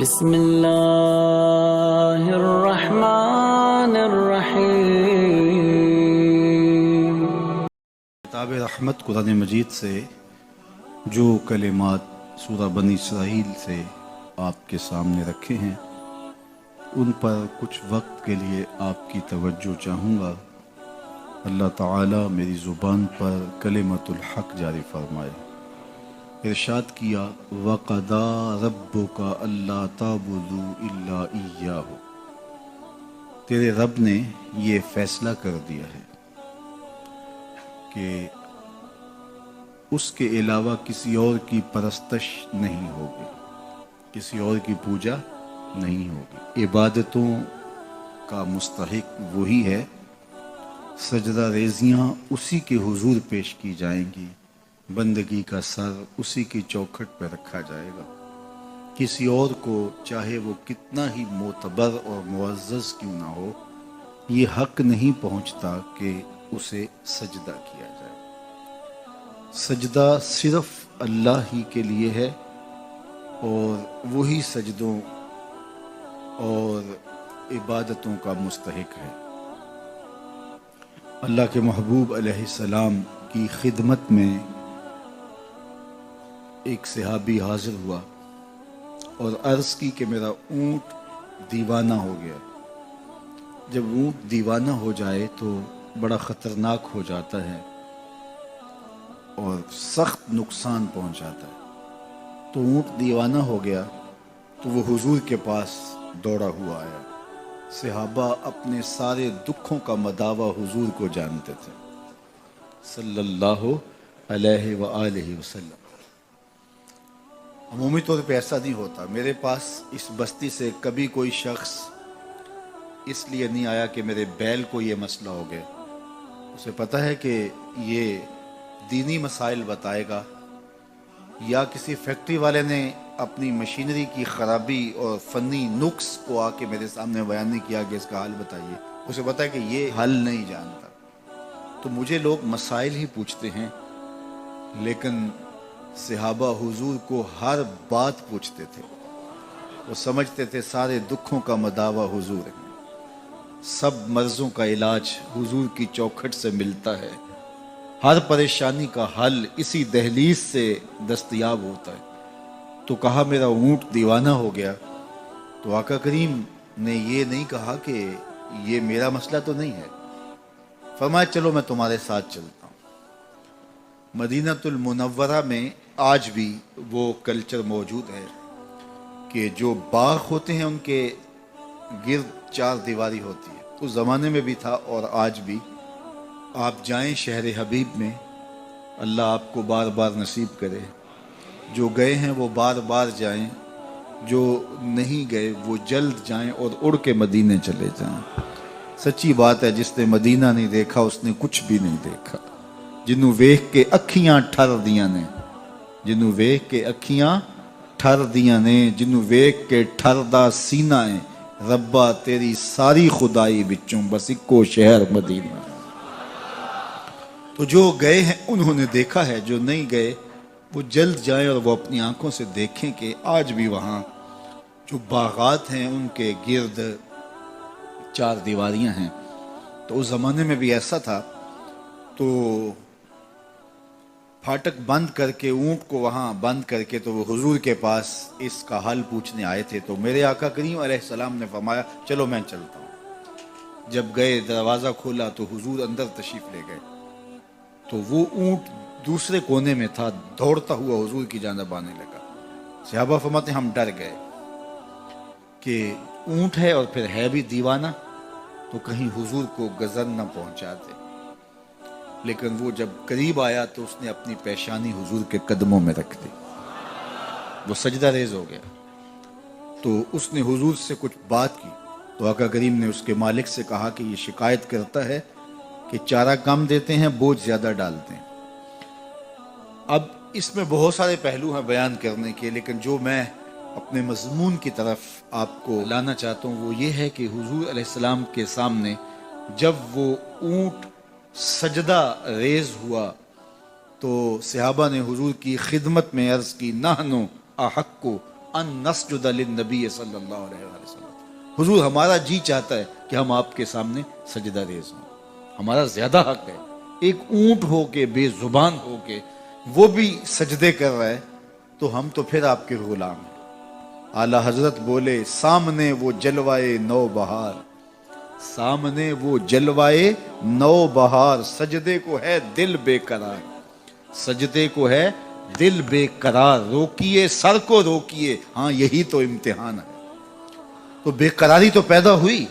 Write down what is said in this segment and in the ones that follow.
بسم اللہ الرحمن الرحیم۔ کتاب رحمت قرآن مجید سے جو کلمات سورہ بنی اسرائیل سے آپ کے سامنے رکھے ہیں ان پر کچھ وقت کے لیے آپ کی توجہ چاہوں گا۔ اللہ تعالی میری زبان پر کلمت الحق جاری فرمائے۔ ارشاد کیا وَقَضَىٰ رَبُّكَ أَلَّا تَعْبُدُوا إِلَّا إِيَّاهُ، تیرے رب نے یہ فیصلہ کر دیا ہے کہ اس کے علاوہ کسی اور کی پرستش نہیں ہوگی، کسی اور کی پوجا نہیں ہوگی۔ عبادتوں کا مستحق وہی ہے، سجدہ ریزیاں اسی کے حضور پیش کی جائیں گی، بندگی کا سر اسی کی چوکھٹ پہ رکھا جائے گا۔ کسی اور کو چاہے وہ کتنا ہی معتبر اور معزز کیوں نہ ہو، یہ حق نہیں پہنچتا کہ اسے سجدہ کیا جائے۔ سجدہ صرف اللہ ہی کے لیے ہے اور وہی سجدوں اور عبادتوں کا مستحق ہے۔ اللہ کے محبوب علیہ السلام کی خدمت میں ایک صحابی حاضر ہوا اور عرض کی کہ میرا اونٹ دیوانہ ہو گیا۔ جب اونٹ دیوانہ ہو جائے تو بڑا خطرناک ہو جاتا ہے اور سخت نقصان پہنچ جاتا ہے۔ تو اونٹ دیوانہ ہو گیا تو وہ حضور کے پاس دوڑا ہوا آیا۔ صحابہ اپنے سارے دکھوں کا مداوع حضور کو جانتے تھے صلی اللہ علیہ وآلہ وسلم۔ عمومی طور پہ ایسا نہیں ہوتا۔ میرے پاس اس بستی سے کبھی کوئی شخص اس لیے نہیں آیا کہ میرے بیل کو یہ مسئلہ ہو گیا، اسے پتہ ہے کہ یہ دینی مسائل بتائے گا، یا کسی فیکٹری والے نے اپنی مشینری کی خرابی اور فنی نقص کو آ کے میرے سامنے بیان نہیں کیا کہ اس کا حل بتائیے، اسے پتہ ہے کہ یہ حل نہیں جانتا۔ تو مجھے لوگ مسائل ہی پوچھتے ہیں، لیکن صحابہ حضور کو ہر بات پوچھتے تھے۔ وہ سمجھتے تھے سارے دکھوں کا مداوع حضور ہے، سب مرضوں کا علاج حضور کی چوکھٹ سے ملتا ہے، ہر پریشانی کا حل اسی دہلیز سے دستیاب ہوتا ہے۔ تو کہا میرا اونٹ دیوانہ ہو گیا، تو آقا کریم نے یہ نہیں کہا کہ یہ میرا مسئلہ تو نہیں ہے، فرمایا چلو میں تمہارے ساتھ چلتا ہوں۔ مدینہ المنورہ میں آج بھی وہ کلچر موجود ہے کہ جو باغ ہوتے ہیں ان کے گرد چار دیواری ہوتی ہے، اس زمانے میں بھی تھا اور آج بھی۔ آپ جائیں شہر حبیب میں، اللہ آپ کو بار بار نصیب کرے، جو گئے ہیں وہ بار بار جائیں، جو نہیں گئے وہ جلد جائیں اور اڑ کے مدینے چلے جائیں۔ سچی بات ہے، جس نے مدینہ نہیں دیکھا اس نے کچھ بھی نہیں دیکھا۔ جنوں ویکھ کے اکھیاں ٹھر دیاں نے، جنوں ویکھ کے اکھیاں ٹھر دیاں نے، جنوں ویکھ کے ٹھردا سینہ ہے، ربا تیری ساری خدائی بچوں بس اکو شہر مدینہ۔ تو جو گئے ہیں انہوں نے دیکھا ہے، جو نہیں گئے وہ جلد جائیں اور وہ اپنی آنکھوں سے دیکھیں کہ آج بھی وہاں جو باغات ہیں ان کے گرد چار دیواریاں ہیں۔ تو اس زمانے میں بھی ایسا تھا، تو پھاٹک بند کر کے اونٹ کو وہاں بند کر کے تو وہ حضور کے پاس اس کا حل پوچھنے آئے تھے۔ تو میرے آقا کریم علیہ السلام نے فرمایا چلو میں چلتا ہوں۔ جب گئے دروازہ کھولا تو حضور اندر تشریف لے گئے، تو وہ اونٹ دوسرے کونے میں تھا، دوڑتا ہوا حضور کی جانب آنے لگا۔ صحابہ فرماتے ہم ڈر گئے کہ اونٹ ہے اور پھر ہے بھی دیوانہ، تو کہیں حضور کو غضب نہ پہنچاتے۔ لیکن وہ جب قریب آیا تو اس نے اپنی پیشانی حضور کے قدموں میں رکھ دی، وہ سجدہ ریز ہو گیا۔ تو اس نے حضور سے کچھ بات کی تو آقا کریم نے اس کے مالک سے کہا کہ یہ شکایت کرتا ہے کہ چارہ کم دیتے ہیں، بوجھ زیادہ ڈالتے ہیں۔ اب اس میں بہت سارے پہلو ہیں بیان کرنے کے، لیکن جو میں اپنے مضمون کی طرف آپ کو لانا چاہتا ہوں وہ یہ ہے کہ حضور علیہ السلام کے سامنے جب وہ اونٹ سجدہ ریز ہوا تو صحابہ نے حضور کی خدمت میں عرض کی نحنو احق ان نسجد للنبی صلی اللہ علیہ وسلم، حضور ہمارا جی چاہتا ہے کہ ہم آپ کے سامنے سجدہ ریز ہوں، ہمارا زیادہ حق ہے۔ ایک اونٹ ہو کے، بے زبان ہو کے وہ بھی سجدے کر رہا ہے تو ہم تو پھر آپ کے غلام ہیں۔ اعلی حضرت بولے سامنے وہ جلوائے نو بہار، سامنے وہ جلوائے نو بہار، سجدے کو ہے دل بے قرار، سجدے کو ہے دل بے قرار، روکیے سر کو روکیے، ہاں یہی تو امتحان ہے۔ تو بے قراری تو پیدا ہوئی،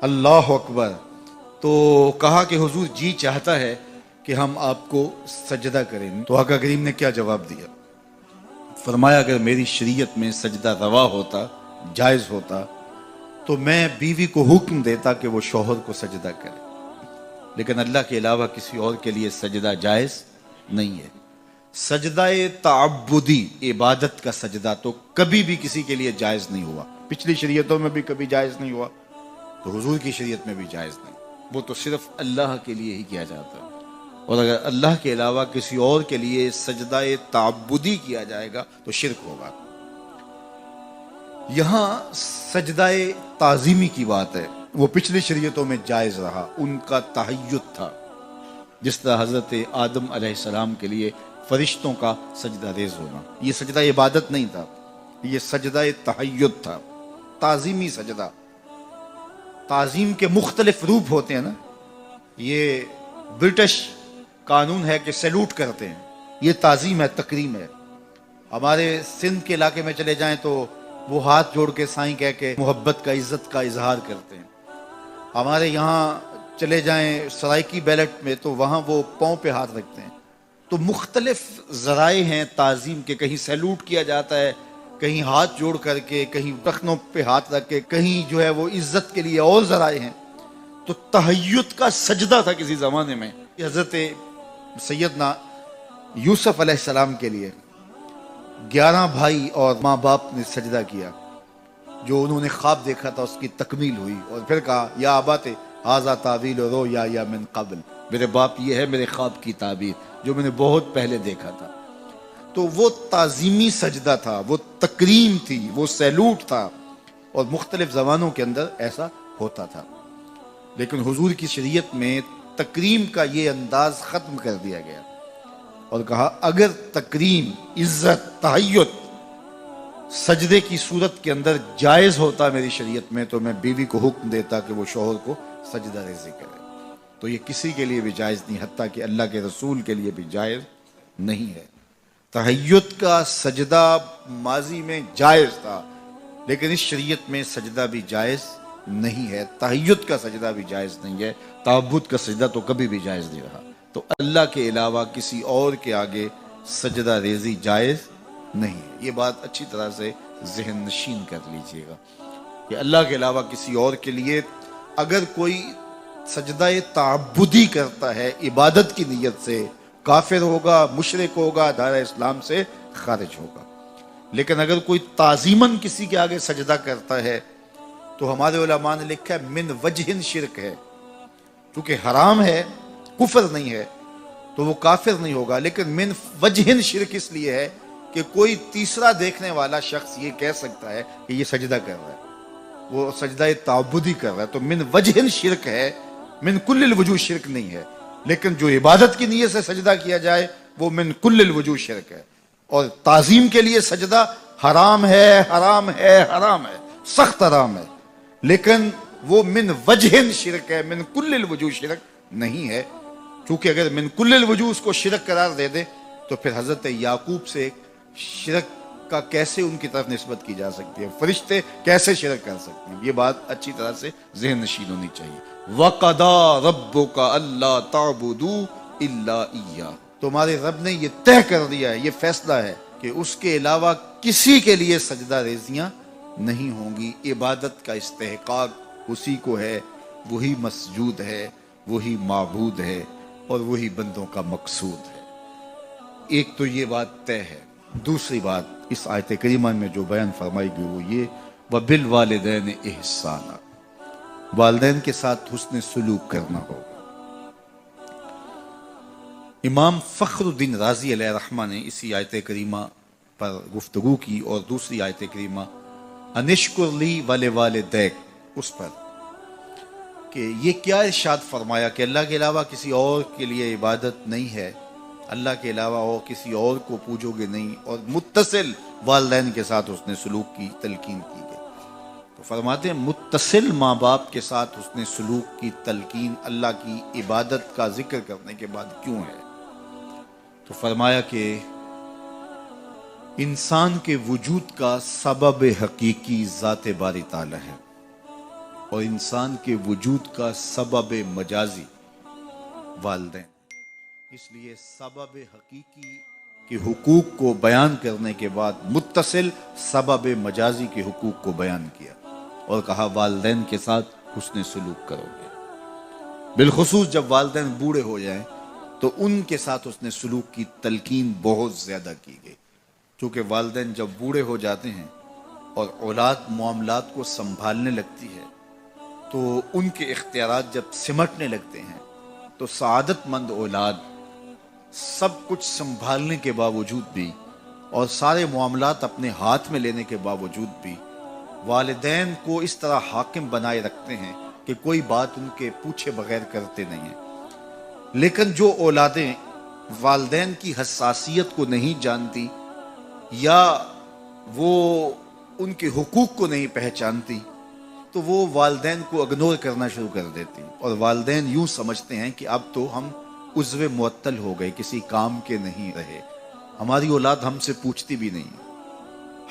اللہ اکبر۔ تو کہا کہ حضور جی چاہتا ہے کہ ہم آپ کو سجدہ کریں، تو آقا کریم نے کیا جواب دیا؟ فرمایا اگر میری شریعت میں سجدہ روا ہوتا، جائز ہوتا، تو میں بیوی کو حکم دیتا کہ وہ شوہر کو سجدہ کرے، لیکن اللہ کے علاوہ کسی اور کے لیے سجدہ جائز نہیں ہے۔ سجدہ تعبدی، عبادت کا سجدہ تو کبھی بھی کسی کے لیے جائز نہیں ہوا، پچھلی شریعتوں میں بھی کبھی جائز نہیں ہوا، تو حضور کی شریعت میں بھی جائز نہیں، وہ تو صرف اللہ کے لیے ہی کیا جاتا ہے۔ اور اگر اللہ کے علاوہ کسی اور کے لیے سجدہ تعبدی کیا جائے گا تو شرک ہوگا۔ یہاں سجدہ تعظیمی کی بات ہے، وہ پچھلی شریعتوں میں جائز رہا، ان کا تحیّت تھا، جس طرح حضرت آدم علیہ السلام کے لیے فرشتوں کا سجدہ ریز ہونا، یہ سجدہ عبادت نہیں تھا، یہ سجدہ تحیّت تھا، تعظیمی سجدہ۔ تعظیم کے مختلف روپ ہوتے ہیں نا، یہ برٹش قانون ہے کہ سیلوٹ کرتے ہیں، یہ تعظیم ہے، تکریم ہے۔ ہمارے سندھ کے علاقے میں چلے جائیں تو وہ ہاتھ جوڑ کے سائیں کہہ کے محبت کا، عزت کا اظہار کرتے ہیں۔ ہمارے یہاں چلے جائیں سرائکی بیلٹ میں تو وہاں وہ پاؤں پہ ہاتھ رکھتے ہیں۔ تو مختلف ذرائع ہیں تعظیم کے، کہیں سیلوٹ کیا جاتا ہے، کہیں ہاتھ جوڑ کر کے، کہیں ٹخنوں پہ ہاتھ رکھ کے، کہیں جو ہے وہ عزت کے لیے اور ذرائع ہیں۔ تو تحیّت کا سجدہ تھا کسی زمانے میں، حضرت سیدنا یوسف علیہ السلام کے لیے 11 بھائی اور ماں باپ نے سجدہ کیا، جو انہوں نے خواب دیکھا تھا اس کی تکمیل ہوئی، اور پھر کہا یا ابات ھذا تعویل رؤیا من قبل، میرے باپ یہ ہے میرے خواب کی تعبیر جو میں نے بہت پہلے دیکھا تھا۔ تو وہ تعظیمی سجدہ تھا، وہ تکریم تھی، وہ سیلوٹ تھا، اور مختلف زبانوں کے اندر ایسا ہوتا تھا۔ لیکن حضور کی شریعت میں تکریم کا یہ انداز ختم کر دیا گیا، اور کہا اگر تکریم، عزت، تحیّت سجدے کی صورت کے اندر جائز ہوتا میری شریعت میں تو میں بیوی کو حکم دیتا کہ وہ شوہر کو سجدہ ریزی کرے۔ تو یہ کسی کے لیے بھی جائز نہیں، حتیٰ کہ اللہ کے رسول کے لیے بھی جائز نہیں ہے۔ تحیّت کا سجدہ ماضی میں جائز تھا، لیکن اس شریعت میں سجدہ بھی جائز نہیں ہے، تحیّت کا سجدہ بھی جائز نہیں ہے، تعبد کا سجدہ تو کبھی بھی جائز نہیں رہا۔ تو اللہ کے علاوہ کسی اور کے آگے سجدہ ریزی جائز نہیں ہے، یہ بات اچھی طرح سے ذہن نشین کر لیجئے گا کہ اللہ کے علاوہ کسی اور کے لیے اگر کوئی سجدہ تعبدی کرتا ہے عبادت کی نیت سے، کافر ہوگا، مشرک ہوگا، دائرہ اسلام سے خارج ہوگا۔ لیکن اگر کوئی تعظیماً کسی کے آگے سجدہ کرتا ہے تو ہمارے علماء نے لکھا ہے من وجہ شرک ہے، کیونکہ حرام ہے، کفر نہیں ہے تو وہ کافر نہیں ہوگا، لیکن من وجہ شرک اس لیے ہے کہ کوئی تیسرا دیکھنے والا شخص یہ کہہ سکتا ہے کہ یہ سجدہ کر رہا ہے، وہ سجدہ تعبدی کر رہا ہے، تو من وجہ شرک ہے، من کل الوجوہ شرک نہیں ہے۔ لیکن جو عبادت کی نیت سے سجدہ کیا جائے وہ من کل الوجوہ شرک ہے، اور تعظیم کے لیے سجدہ حرام ہے، حرام ہے، حرام ہے، سخت حرام ہے، لیکن وہ من وجہ شرک ہے، من کل الوجوہ شرک نہیں ہے، کیونکہ اگر من کل الوجوہ اس کو شرک قرار دے دے تو پھر حضرت یعقوب سے شرک کا کیسے ان کی طرف نسبت کی جا سکتی ہے، فرشتے کیسے شرک کر سکتے ہیں، یہ بات اچھی طرح سے ذہن نشین ہونی چاہیے۔ وَقَضَىٰ رَبُّكَ أَلَّا تَعْبُدُوا إِلَّا إِيَّاهُ، تمہارے رب نے یہ طے کر دیا ہے، یہ فیصلہ ہے کہ اس کے علاوہ کسی کے لیے سجدہ ریزیاں نہیں ہوں گی، عبادت کا استحقاق اسی کو ہے، وہی مسجود ہے، وہی معبود ہے، اور وہی بندوں کا مقصود ہے۔ ایک تو یہ بات طے ہے۔ دوسری بات اس آیت کریمہ میں جو بیان فرمائی گئی وہ یہ وَبِالْوَالِدَيْنِ إِحْسَانًا، والدین کے ساتھ حسن سلوک کرنا ہوگا۔ امام فخر الدین رازی علیہ رحمہ نے اسی آیت کریمہ پر گفتگو کی، اور دوسری آیت کریمہ انشکر لی ول والدیک اس پر، کہ یہ کیا ارشاد فرمایا کہ اللہ کے علاوہ کسی اور کے لیے عبادت نہیں ہے، اللہ کے علاوہ اور کسی اور کو پوجو گے نہیں، اور متصل والدین کے ساتھ اس نے سلوک کی تلقین کی گئی۔ تو فرماتے ہیں متصل ماں باپ کے ساتھ اس نے سلوک کی تلقین اللہ کی عبادت کا ذکر کرنے کے بعد کیوں ہے؟ تو فرمایا کہ انسان کے وجود کا سبب حقیقی ذات باری تعالی ہے، اور انسان کے وجود کا سبب مجازی والدین۔ اس لیے سبب حقیقی کے حقوق کو بیان کرنے کے بعد متصل سبب مجازی کے حقوق کو بیان کیا، اور کہا والدین کے ساتھ حسن سلوک کرو گے، بالخصوص جب والدین بوڑھے ہو جائیں تو ان کے ساتھ حسن سلوک کی تلقین بہت زیادہ کی گئی، چونکہ والدین جب بوڑھے ہو جاتے ہیں اور اولاد معاملات کو سنبھالنے لگتی ہے تو ان کے اختیارات جب سمٹنے لگتے ہیں تو سعادت مند اولاد سب کچھ سنبھالنے کے باوجود بھی اور سارے معاملات اپنے ہاتھ میں لینے کے باوجود بھی والدین کو اس طرح حاکم بنائے رکھتے ہیں کہ کوئی بات ان کے پوچھے بغیر کرتے نہیں ہیں۔ لیکن جو اولادیں والدین کی حساسیت کو نہیں جانتی یا وہ ان کے حقوق کو نہیں پہچانتی تو وہ والدین کو اگنور کرنا شروع کر دیتی، اور والدین یوں سمجھتے ہیں کہ اب تو ہم عضو معطل ہو گئے، کسی کام کے نہیں رہے، ہماری اولاد ہم سے پوچھتی بھی نہیں،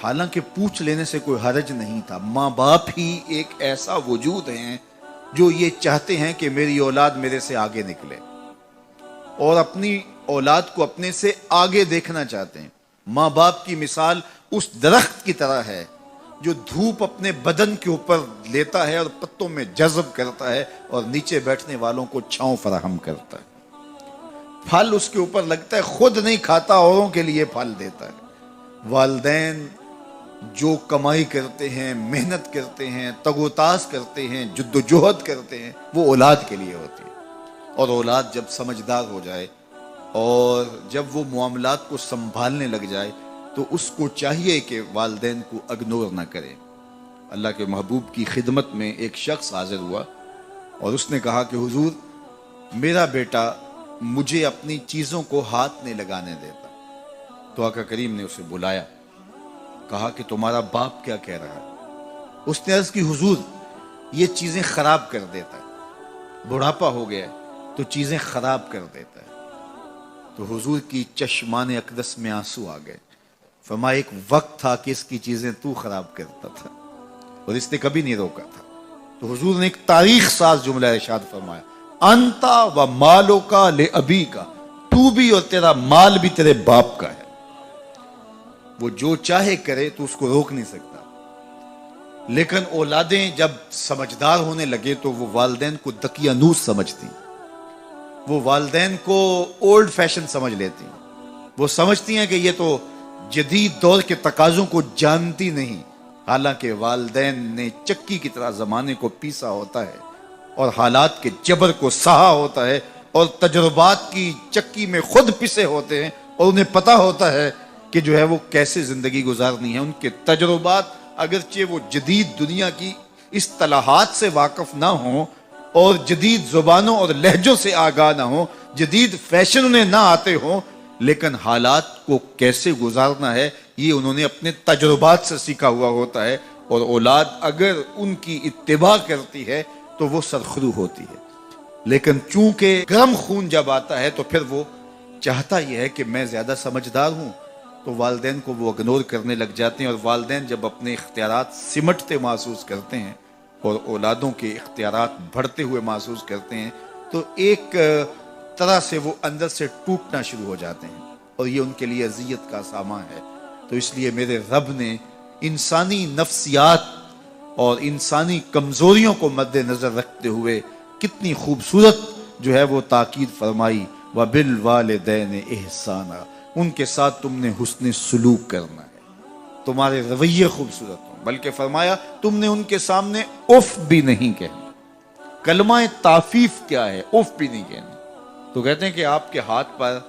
حالانکہ پوچھ لینے سے کوئی حرج نہیں تھا۔ ماں باپ ہی ایک ایسا وجود ہیں جو یہ چاہتے ہیں کہ میری اولاد میرے سے آگے نکلے، اور اپنی اولاد کو اپنے سے آگے دیکھنا چاہتے ہیں۔ ماں باپ کی مثال اس درخت کی طرح ہے جو دھوپ اپنے بدن کے اوپر لیتا ہے اور پتوں میں جذب کرتا ہے اور نیچے بیٹھنے والوں کو چھاؤں فراہم کرتا ہے، پھل اس کے اوپر لگتا ہے، خود نہیں کھاتا، اوروں کے لیے پھل دیتا ہے۔ والدین جو کمائی کرتے ہیں، محنت کرتے ہیں، تگ و تاز کرتے ہیں، جد و جہد کرتے ہیں، وہ اولاد کے لیے ہوتی ہے، اور اولاد جب سمجھدار ہو جائے اور جب وہ معاملات کو سنبھالنے لگ جائے تو اس کو چاہیے کہ والدین کو اگنور نہ کرے۔ اللہ کے محبوب کی خدمت میں ایک شخص حاضر ہوا اور اس نے کہا کہ حضور میرا بیٹا مجھے اپنی چیزوں کو ہاتھ نہیں لگانے دیتا۔ تو آقا کریم نے اسے بلایا، کہا کہ تمہارا باپ کیا کہہ رہا ہے؟ اس نے عرض کی حضور یہ چیزیں خراب کر دیتا ہے، بڑھاپا ہو گیا ہے تو چیزیں خراب کر دیتا ہے۔ تو حضور کی چشمان اقدس میں آنسو آ گئے، فرمایا ایک وقت تھا کہ اس کی چیزیں تو خراب کرتا تھا اور اس نے کبھی نہیں روکا تھا۔ تو حضور نے ایک تاریخ ساز جملہ ارشاد فرمایا، انتا و مالو کا لے ابی کا، تو بھی اور تیرا مال بھی تیرے باپ کا ہے، وہ جو چاہے کرے تو اس کو روک نہیں سکتا۔ لیکن اولادیں جب سمجھدار ہونے لگے تو وہ والدین کو دقیانوس سمجھتی، وہ والدین کو اولڈ فیشن سمجھ لیتی، وہ سمجھتی ہیں کہ یہ تو جدید دور کے تقاضوں کو جانتی نہیں، حالانکہ والدین نے چکی کی طرح زمانے کو پیسا ہوتا ہے اور حالات کے جبر کو سہا ہوتا ہے، اور تجربات کی چکی میں خود پسے ہوتے ہیں، اور انہیں پتا ہوتا ہے کہ جو ہے وہ کیسے زندگی گزارنی ہے۔ ان کے تجربات اگرچہ وہ جدید دنیا کی اصطلاحات سے واقف نہ ہوں اور جدید زبانوں اور لہجوں سے آگاہ نہ ہوں، جدید فیشن انہیں نہ آتے ہوں، لیکن حالات کو کیسے گزارنا ہے یہ انہوں نے اپنے تجربات سے سیکھا ہوا ہوتا ہے، اور اولاد اگر ان کی اتباع کرتی ہے تو وہ سرخرو ہوتی ہے۔ لیکن چونکہ گرم خون جب آتا ہے تو پھر وہ چاہتا یہ ہے کہ میں زیادہ سمجھدار ہوں، تو والدین کو وہ اگنور کرنے لگ جاتے ہیں، اور والدین جب اپنے اختیارات سمٹتے محسوس کرتے ہیں اور اولادوں کے اختیارات بڑھتے ہوئے محسوس کرتے ہیں تو ایک طرح سے وہ اندر سے ٹوٹنا شروع ہو جاتے ہیں، اور یہ ان کے لیے اذیت کا سامان ہے۔ تو اس لیے میرے رب نے انسانی نفسیات اور انسانی کمزوریوں کو مد نظر رکھتے ہوئے کتنی خوبصورت جو ہے وہ تاکید فرمائی، وَبِالْوَالِدَيْنِ إِحْسَانًا، ان کے ساتھ تم نے حسن سلوک کرنا ہے، تمہارے رویے خوبصورت ہوں، بلکہ فرمایا تم نے ان کے سامنے اف بھی نہیں کہنا۔ کلمہ تعفیف کیا ہے؟ اف بھی نہیں کہنا۔ تو کہتے ہیں کہ آپ کے ہاتھ پر،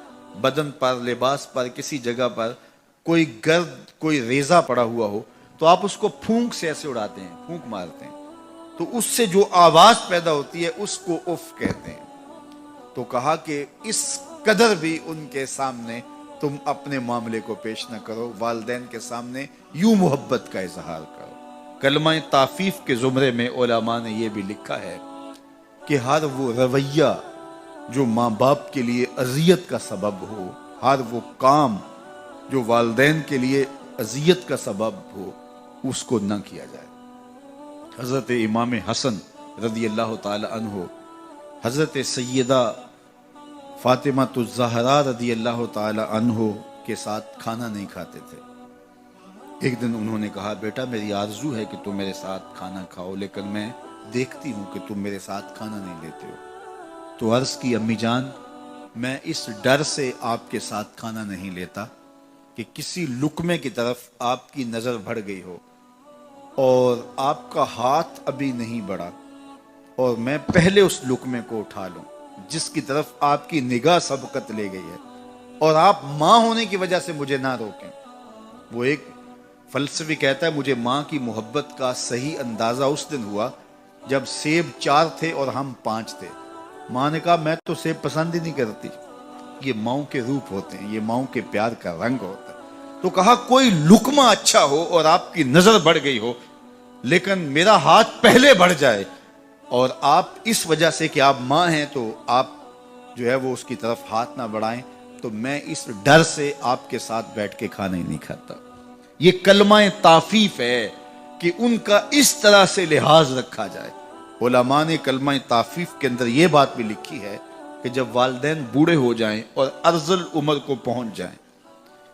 بدن پر، لباس پر، کسی جگہ پر کوئی گرد کوئی ریزہ پڑا ہوا ہو تو آپ اس کو پھونک سے ایسے اڑاتے ہیں، پھونک مارتے ہیں، تو اس سے جو آواز پیدا ہوتی ہے اس کو اف کہتے ہیں۔ تو کہا کہ اس قدر بھی ان کے سامنے تم اپنے معاملے کو پیش نہ کرو، والدین کے سامنے یوں محبت کا اظہار کرو۔ کلمہ تعفیف کے زمرے میں علماء نے یہ بھی لکھا ہے کہ ہر وہ رویہ جو ماں باپ کے لیے اذیت کا سبب ہو، ہر وہ کام جو والدین کے لیے اذیت کا سبب ہو، اس کو نہ کیا جائے۔ حضرت امام حسن رضی اللہ تعالی عنہ حضرت سیدہ فاطمہ الزہرا رضی اللہ تعالی عنہ کے ساتھ کھانا نہیں کھاتے تھے۔ ایک دن انہوں نے کہا، بیٹا میری آرزو ہے کہ تم میرے ساتھ کھانا کھاؤ، لیکن میں دیکھتی ہوں کہ تم میرے ساتھ کھانا نہیں لیتے ہو۔ تو عرض کی، امی جان میں اس ڈر سے آپ کے ساتھ کھانا نہیں لیتا کہ کسی لقمے کی طرف آپ کی نظر بڑھ گئی ہو اور آپ کا ہاتھ ابھی نہیں بڑھا اور میں پہلے اس لقمے کو اٹھا لوں جس کی طرف آپ کی نگاہ سبقت لے گئی ہے، اور آپ ماں ہونے کی وجہ سے مجھے نہ روکیں۔ وہ ایک فلسفی کہتا ہے، مجھے ماں کی محبت کا صحیح اندازہ اس دن ہوا جب سیب 4 تھے اور ہم 5 تھے۔ ماں نے کہا، میں تو سیب پسند ہی نہیں کرتی، یہ ماؤں کے روپ ہوتے ہیں، یہ ماؤں کے پیار کا رنگ ہوتا ہے۔ تو کہا، کوئی لقمہ اچھا ہو اور آپ کی نظر بڑھ گئی ہو لیکن میرا ہاتھ پہلے بڑھ جائے، اور آپ اس وجہ سے کہ آپ ماں ہیں تو آپ جو ہے وہ اس کی طرف ہاتھ نہ بڑھائیں، تو میں اس ڈر سے آپ کے ساتھ بیٹھ کے کھانا ہی نہیں کھاتا۔ یہ کلمہ تعفیف ہے کہ ان کا اس طرح سے لحاظ رکھا جائے۔ علماء نے کلمہ تعفیف کے اندر یہ بات بھی لکھی ہے کہ جب والدین بوڑھے ہو جائیں اور ارذل عمر کو پہنچ جائیں،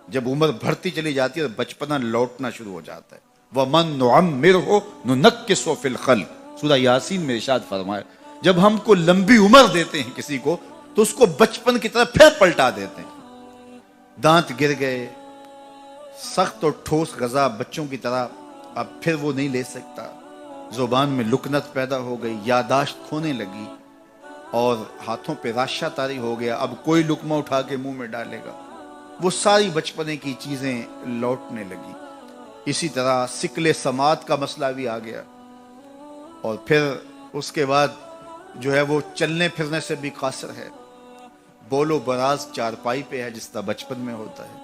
جب عمر بڑھتی چلی جاتی ہے اور بچپنا لوٹنا شروع ہو جاتا ہے، وَمَن نُعَمِّرْهُ نُنَكِّسُهُ فِي الْخَلْقِ، سورہ یاسین میں ارشاد فرمایا، جب ہم کو لمبی عمر دیتے ہیں کسی کو تو اس کو بچپن کی طرف پھر پلٹا دیتے ہیں۔ دانت گر گئے، سخت اور ٹھوس غذا بچوں کی طرح اب پھر وہ نہیں لے سکتا، زبان میں لکنت پیدا ہو گئی، یاداشت کھونے لگی اور ہاتھوں پہ راشہ طاری ہو گیا، اب کوئی لقمہ اٹھا کے منہ میں ڈالے گا، وہ ساری بچپنے کی چیزیں لوٹنے لگی۔ اسی طرح سکل سماعت کا مسئلہ بھی آ گیا، اور پھر اس کے بعد جو ہے وہ چلنے پھرنے سے بھی قاصر ہے، بول و براز چارپائی پہ ہے جس طرح بچپن میں ہوتا ہے۔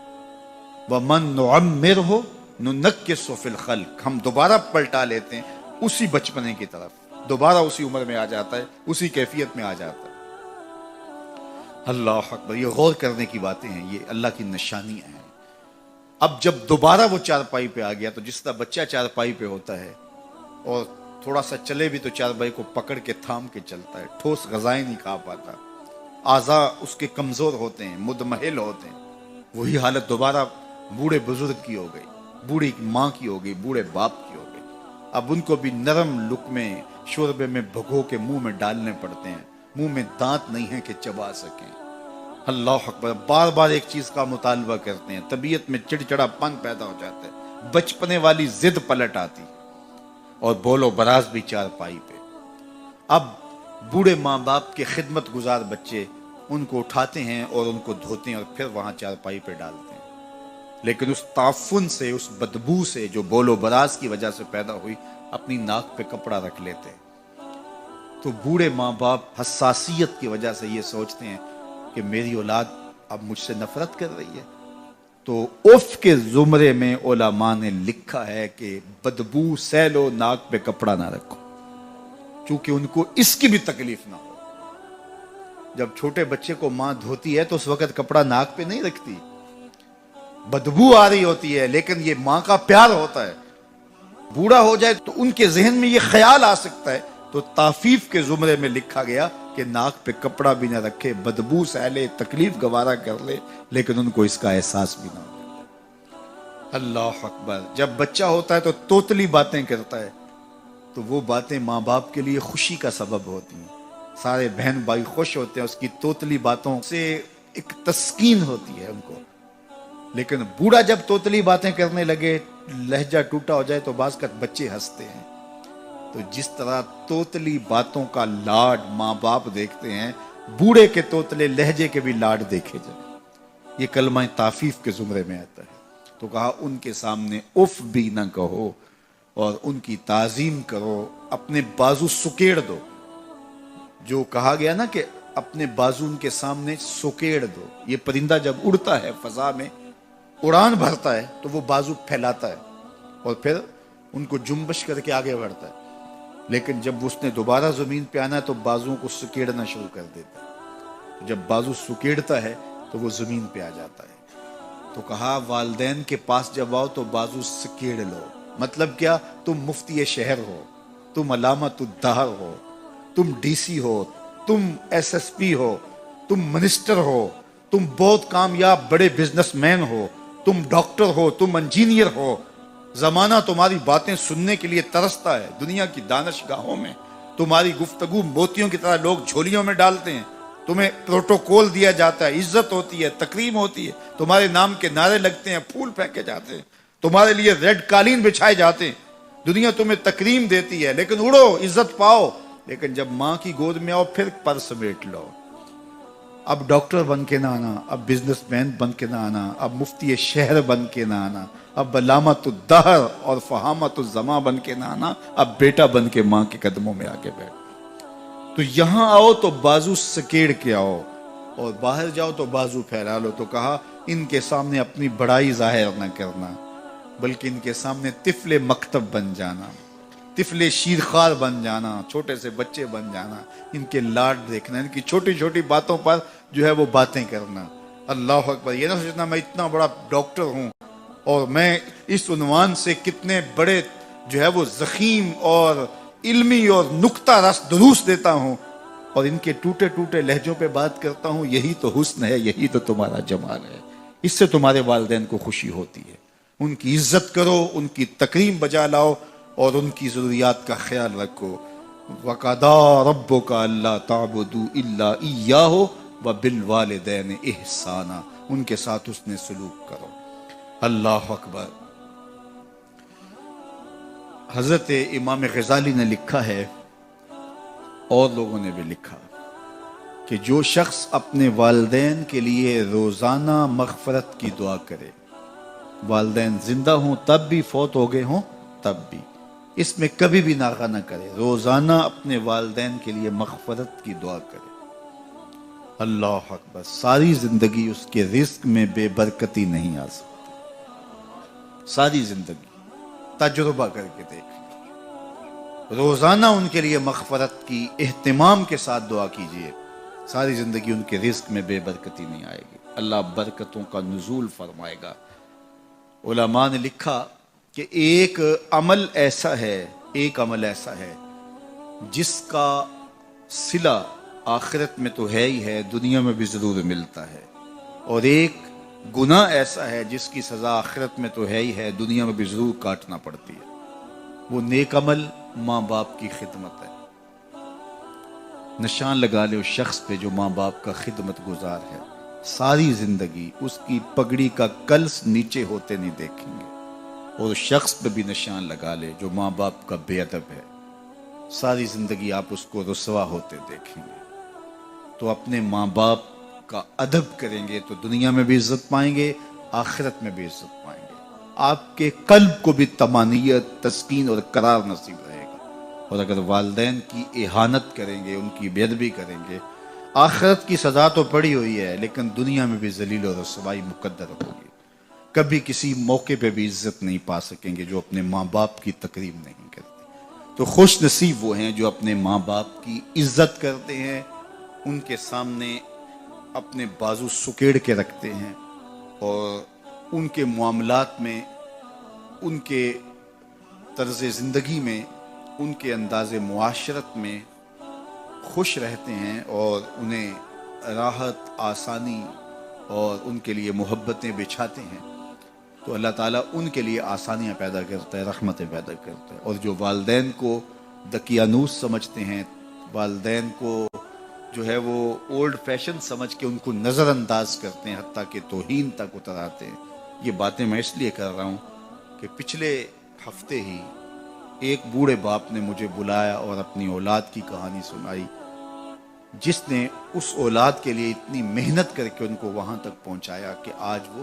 وَمَن نُعَمِّرْهُ نُنَكِّسُهُ فِي الْخَلْقِ، ہم دوبارہ پلٹا لیتے ہیں اسی بچپنے کی طرف، دوبارہ اسی عمر میں آ جاتا ہے، اسی کیفیت میں آ جاتا ہے۔ اللہ اکبر، یہ غور کرنے کی باتیں ہیں، یہ اللہ کی نشانیاں ہیں۔ اب جب دوبارہ وہ چارپائی پہ آ گیا تو جس طرح بچہ چارپائی پہ ہوتا ہے اور تھوڑا سا چلے بھی تو چارپائی کو پکڑ کے تھام کے چلتا ہے، ٹھوس غذائیں نہیں کھا پاتا، اعضاء اس کے کمزور ہوتے ہیں، مدمحل ہوتے ہیں، وہی حالت دوبارہ بوڑھے بزرگ کی ہو گئی، بوڑھی ماں کی ہو گئی، بوڑھے باپ کی ہو گئی۔ اب ان کو بھی نرم لقمے شوربے میں بھگو کے منہ میں ڈالنے پڑتے ہیں، منہ میں دانت نہیں ہے کہ چبا سکیں۔ اللہ اکبر، بار بار ایک چیز کا مطالبہ کرتے ہیں، طبیعت میں چڑچڑا پن پیدا ہو جاتا ہے، بچپنے والی ضد پلٹ آتی، اور بول و براز بھی چارپائی پہ۔ اب بوڑھے ماں باپ کے خدمت گزار بچے ان کو اٹھاتے ہیں اور ان کو دھوتے ہیں اور پھر وہاں چارپائی پہ ڈالتے ہیں، لیکن اس تعفن سے، اس بدبو سے جو بول و براز کی وجہ سے پیدا ہوئی، اپنی ناک پہ کپڑا رکھ لیتے ہیں۔ تو بوڑھے ماں باپ حساسیت کی وجہ سے یہ سوچتے ہیں کہ میری اولاد اب مجھ سے نفرت کر رہی ہے، تو اف کے زمرے میں علماء نے لکھا ہے کہ بدبو سہ لو، ناک پہ کپڑا نہ رکھو، چونکہ ان کو اس کی بھی تکلیف نہ ہو۔ جب چھوٹے بچے کو ماں دھوتی ہے تو اس وقت کپڑا ناک پہ نہیں رکھتی، بدبو آ رہی ہوتی ہے، لیکن یہ ماں کا پیار ہوتا ہے۔ بوڑھا ہو جائے تو ان کے ذہن میں یہ خیال آ سکتا ہے، تو تعفیف کے زمرے میں لکھا گیا کہ ناک پہ کپڑا بھی نہ رکھے، بدبو سہ لے، تکلیف گوارا کر لے، لیکن ان کو اس کا احساس بھی نہ ہو۔ اللہ اکبر، جب بچہ ہوتا ہے تو توتلی باتیں کرتا ہے، تو وہ باتیں ماں باپ کے لیے خوشی کا سبب ہوتی ہیں، سارے بہن بھائی خوش ہوتے ہیں، اس کی توتلی باتوں سے ایک تسکین ہوتی ہے ان کو۔ لیکن بوڑھا جب توتلی باتیں کرنے لگے، لہجہ ٹوٹا ہو جائے، تو بعض کا بچے ہنستے ہیں۔ تو جس طرح توتلی باتوں کا لاڈ ماں باپ دیکھتے ہیں، بوڑھے کے توتلے لہجے کے بھی لاڈ دیکھے جائیں۔ یہ کلمہ تعفیف کے زمرے میں آتا ہے۔ تو کہا ان کے سامنے اف بھی نہ کہو اور ان کی تعظیم کرو، اپنے بازو سکیڑ دو۔ جو کہا گیا نا کہ اپنے بازو ان کے سامنے سکیڑ دو، یہ پرندہ جب اڑتا ہے فضا میں اڑان بھرتا ہے تو وہ بازو پھیلاتا ہے اور پھر ان کو جنبش کر کے آگے بڑھتا ہے، لیکن جب اس نے دوبارہ زمین پہ آنا ہے تو بازوؤں کو سکیڑنا شروع کر دیتا ہے۔ جب بازو سکیڑتا ہے تو وہ زمین پہ آ جاتا ہے۔ تو کہا والدین کے پاس جب آؤ تو بازو سکیڑ لو۔ مطلب کیا؟ تم مفتی شہر ہو، تم علامت الدہر ہو، تم ڈی سی ہو، تم ایس ایس پی ہو، تم منسٹر ہو، تم بہت کامیاب بڑے بزنس مین ہو، تم ڈاکٹر ہو، تم انجینئر ہو، زمانہ تمہاری باتیں سننے کے لیے ترستا ہے۔ دنیا کی دانشگاہوں میں تمہاری گفتگو موتیوں کی طرح لوگ جھولیوں میں ڈالتے ہیں، تمہیں پروٹوکول دیا جاتا ہے، عزت ہوتی ہے، تکریم ہوتی ہے، تمہارے نام کے نعرے لگتے ہیں، پھول پھینکے جاتے ہیں، تمہارے لیے ریڈ قالین بچھائے جاتے ہیں، دنیا تمہیں تکریم دیتی ہے، لیکن اڑو، عزت پاؤ، لیکن جب ماں کی گود میں آؤ پھر پر سمیٹ لو۔ اب ڈاکٹر بن کے نہ آنا، اب بزنس مین بن کے نہ آنا، اب مفتی شہر بن کے نہ آنا، اب علامت الدہر اور فہامت الزماں بن کے نہ آنا، اب بیٹا بن کے ماں کے قدموں میں آ کے بیٹھ۔ تو یہاں آؤ تو بازو سکیڑ کے آؤ اور باہر جاؤ تو بازو پھیلا لو۔ تو کہا ان کے سامنے اپنی بڑائی ظاہر نہ کرنا، بلکہ ان کے سامنے طفل مکتب بن جانا، طفل شیرخوار بن جانا، چھوٹے سے بچے بن جانا، ان کے لاڈ دیکھنا، ان کی چھوٹی چھوٹی باتوں پر جو ہے وہ باتیں کرنا۔ اللہ اکبر! یہ نہ سوچنا میں اتنا بڑا ڈاکٹر ہوں اور میں اس عنوان سے کتنے بڑے جو ہے وہ ضخیم اور علمی اور نکتہ رس دروس دیتا ہوں اور ان کے ٹوٹے ٹوٹے لہجوں پہ بات کرتا ہوں۔ یہی تو حسن ہے، یہی تو تمہارا جمال ہے، اس سے تمہارے والدین کو خوشی ہوتی ہے۔ ان کی عزت کرو، ان کی تکریم بجا لاؤ اور ان کی ضروریات کا خیال رکھو۔ وَقَضَىٰ رَبُّكَ أَلَّا تَعْبُدُوا إِلَّا إِيَّاهُ وَبِالْوَالِدَيْنِ إِحْسَانًا، ان کے ساتھ حسن سلوک کرو۔ اللہ اکبر! حضرت امام غزالی نے لکھا ہے اور لوگوں نے بھی لکھا کہ جو شخص اپنے والدین کے لیے روزانہ مغفرت کی دعا کرے، والدین زندہ ہوں تب بھی، فوت ہو گئے ہوں تب بھی، اس میں کبھی بھی ناغہ نہ کرے، روزانہ اپنے والدین کے لیے مغفرت کی دعا کرے، اللہ اکبر، ساری زندگی اس کے رزق میں بے برکتی نہیں آ سکتی۔ ساری زندگی تجربہ کر کے دیکھ، روزانہ ان کے لیے مغفرت کی اہتمام کے ساتھ دعا کیجئے، ساری زندگی ان کے رزق میں بے برکتی نہیں آئے گی، اللہ برکتوں کا نزول فرمائے گا۔ علماء نے لکھا کہ ایک عمل ایسا ہے جس کا صلہ آخرت میں تو ہے ہی ہے، دنیا میں بھی ضرور ملتا ہے، اور ایک گناہ ایسا ہے جس کی سزا آخرت میں تو ہے ہی ہے، دنیا میں بھی ضرور کاٹنا پڑتی ہے۔ وہ نیک عمل ماں باپ کی خدمت ہے۔ نشان لگا لے اس شخص پہ جو ماں باپ کا خدمت گزار ہے، ساری زندگی اس کی پگڑی کا کلس نیچے ہوتے نہیں دیکھیں گے، اور اس شخص پہ بھی نشان لگا لے جو ماں باپ کا بے ادب ہے، ساری زندگی آپ اس کو رسوا ہوتے دیکھیں گے۔ تو اپنے ماں باپ کا ادب کریں گے تو دنیا میں بھی عزت پائیں گے، آخرت میں بھی عزت پائیں گے، آپ کے قلب کو بھی طمانینت، تسکین اور قرار نصیب رہے گا۔ اور اگر والدین کی اہانت کریں گے، ان کی بے ادبی کریں گے، آخرت کی سزا تو پڑی ہوئی ہے لیکن دنیا میں بھی ذلیل و رسوائی مقدر ہوگی، کبھی کسی موقع پہ بھی عزت نہیں پا سکیں گے جو اپنے ماں باپ کی تکریم نہیں کرتے۔ تو خوش نصیب وہ ہیں جو اپنے ماں باپ کی عزت کرتے ہیں، ان کے سامنے اپنے بازو سکیڑ کے رکھتے ہیں اور ان کے معاملات میں، ان کے طرز زندگی میں، ان کے انداز معاشرت میں خوش رہتے ہیں اور انہیں راحت، آسانی اور ان کے لیے محبتیں بچھاتے ہیں۔ تو اللہ تعالیٰ ان کے لیے آسانیاں پیدا کرتا ہے، رحمتیں پیدا کرتا ہے۔ اور جو والدین کو دقیانوس سمجھتے ہیں، والدین کو جو ہے وہ اولڈ فیشن سمجھ کے ان کو نظر انداز کرتے ہیں، حتیٰ کہ توہین تک اتر آتے ہیں۔ یہ باتیں میں اس لیے کر رہا ہوں کہ پچھلے ہفتے ہی ایک بوڑھے باپ نے مجھے بلایا اور اپنی اولاد کی کہانی سنائی، جس نے اس اولاد کے لیے اتنی محنت کر کے ان کو وہاں تک پہنچایا کہ آج وہ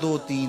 2-3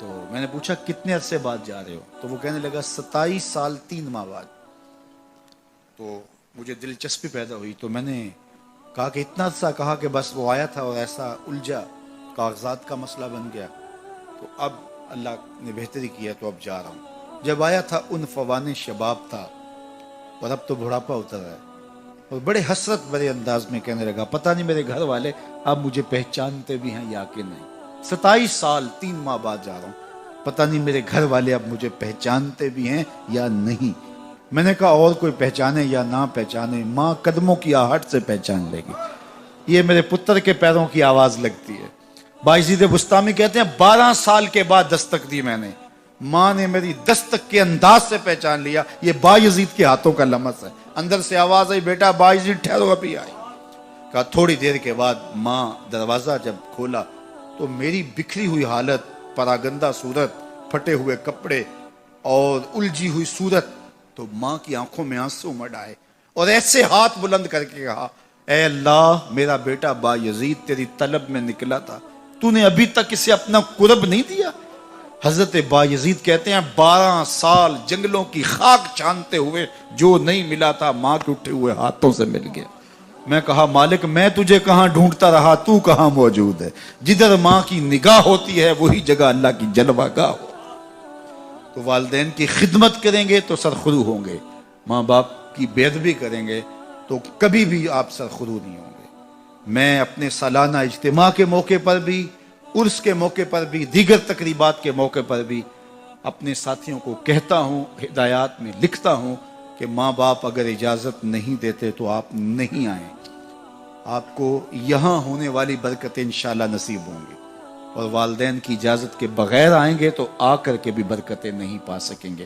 تو میں نے پوچھا کتنے عرصے بعد جا رہے ہو؟ تو وہ کہنے لگا 27 سال 3 ماہ بعد۔ تو مجھے دلچسپی پیدا ہوئی، تو میں نے کہا کہ اتنا عرصہ؟ کہا کہ بس وہ آیا تھا اور ایسا الجھا، کاغذات کا مسئلہ بن گیا، تو اب اللہ نے بہتری کیا تو اب جا رہا ہوں۔ جب آیا تھا ان فوان شباب تھا، اور اب تو بڑھاپا اتر ہے، اور بڑے حسرت بڑے انداز میں کہنے لگا پتہ نہیں میرے گھر والے اب مجھے پہچانتے بھی ہیں یا کہ نہیں۔ 27 سال 3 ماہ بعد جا رہا ہوں، پتہ نہیں میرے گھر والے اب مجھے پہچانتے بھی ہیں یا نہیں۔ میں نے کہا اور کوئی پہچانے یا نہ پہچانے، ماں قدموں کی آہٹ سے پہچان لے گی، یہ میرے پتر کے پیروں کی آواز لگتی ہے۔ بایزید بستامی کہتے ہیں 12 سال کے بعد دستک دی میں نے، ماں نے میری دستک کے انداز سے پہچان لیا یہ بایزید کے ہاتھوں کا لمس ہے۔ اندر سے آواز آئی بیٹا بایزید ٹھہرو ابھی آئی۔ کہا تھوڑی دیر کے بعد ماں دروازہ جب کھولا تو میری بکھری ہوئی حالت، پراگندہ صورت، پھٹے ہوئے کپڑے اور الجھی ہوئی صورت، تو ماں کی آنکھوں میں آنسو مڑ آئے اور ایسے ہاتھ بلند کر کے کہا اے اللہ میرا بیٹا بایزید تیری طلب میں نکلا تھا، تو نے ابھی تک اسے اپنا قرب نہیں دیا۔ حضرت بایزید کہتے ہیں 12 سال جنگلوں کی خاک چھانتے ہوئے جو نہیں ملا تھا ماں کے اٹھے ہوئے ہاتھوں سے مل گیا۔ میں کہا مالک میں تجھے کہاں ڈھونڈتا رہا، تو کہاں موجود ہے؟ جدھر ماں کی نگاہ ہوتی ہے وہی جگہ اللہ کی جلوہ گاہ ہو۔ تو والدین کی خدمت کریں گے تو سرخرو ہوں گے، ماں باپ کی بے ادبی کریں گے تو کبھی بھی آپ سرخرو نہیں ہوں گے۔ میں اپنے سالانہ اجتماع کے موقع پر بھی، عرس کے موقع پر بھی، دیگر تقریبات کے موقع پر بھی اپنے ساتھیوں کو کہتا ہوں، ہدایات میں لکھتا ہوں کہ ماں باپ اگر اجازت نہیں دیتے تو آپ نہیں آئیں، آپ کو یہاں ہونے والی برکتیں انشاءاللہ نصیب ہوں گی، اور والدین کی اجازت کے بغیر آئیں گے تو آ کر کے بھی برکتیں نہیں پا سکیں گے۔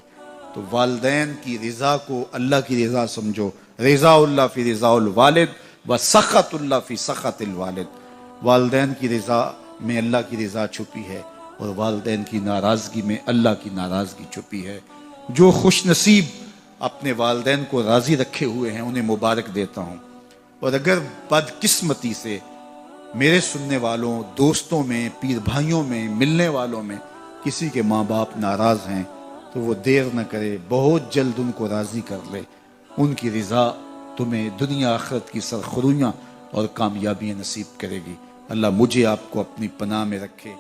تو والدین کی رضا کو اللہ کی رضا سمجھو، رضا اللہ فی رضا الوالد و سخط اللہ فی سخط الوالد۔ والدین کی رضا میں اللہ کی رضا چھپی ہے اور والدین کی ناراضگی میں اللہ کی ناراضگی چھپی ہے۔ جو خوش نصیب اپنے والدین کو راضی رکھے ہوئے ہیں انہیں مبارک دیتا ہوں، اور اگر بدقسمتی سے میرے سننے والوں، دوستوں میں، پیر بھائیوں میں، ملنے والوں میں کسی کے ماں باپ ناراض ہیں تو وہ دیر نہ کرے، بہت جلد ان کو راضی کر لے۔ ان کی رضا تمہیں دنیا آخرت کی سرخرویاں اور کامیابیاں نصیب کرے گی۔ اللہ مجھے آپ کو اپنی پناہ میں رکھے۔